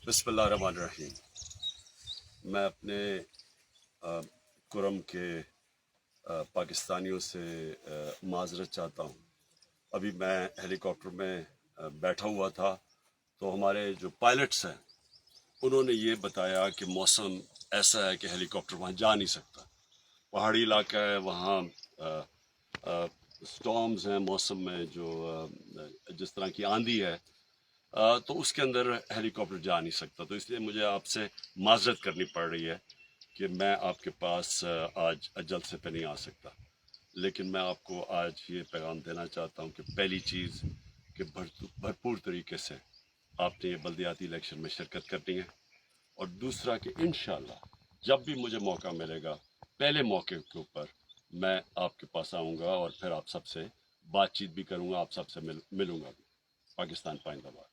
بسم اللہ الرحمن الرحیم۔ میں اپنے کرم کے پاکستانیوں سے معذرت چاہتا ہوں۔ ابھی میں ہیلی کاپٹر میں بیٹھا ہوا تھا تو ہمارے جو پائلٹس ہیں انہوں نے یہ بتایا کہ موسم ایسا ہے کہ ہیلی کاپٹر وہاں جا نہیں سکتا، پہاڑی علاقہ ہے، وہاں سٹارمز ہیں، موسم میں جو جس طرح کی آندھی ہے تو اس کے اندر ہیلی کاپٹر جا نہیں سکتا، تو اس لیے مجھے آپ سے معذرت کرنی پڑ رہی ہے کہ میں آپ کے پاس آج جلد سے پہ نہیں آ سکتا۔ لیکن میں آپ کو آج یہ پیغام دینا چاہتا ہوں کہ پہلی چیز کہ بھرپور طریقے سے آپ نے یہ بلدیاتی الیکشن میں شرکت کرنی ہے، اور دوسرا کہ انشاءاللہ جب بھی مجھے موقع ملے گا پہلے موقع کے اوپر میں آپ کے پاس آؤں گا اور پھر آپ سب سے بات چیت بھی کروں گا، آپ سب سے ملوں گا بھی۔ پاکستان پائندہ باد۔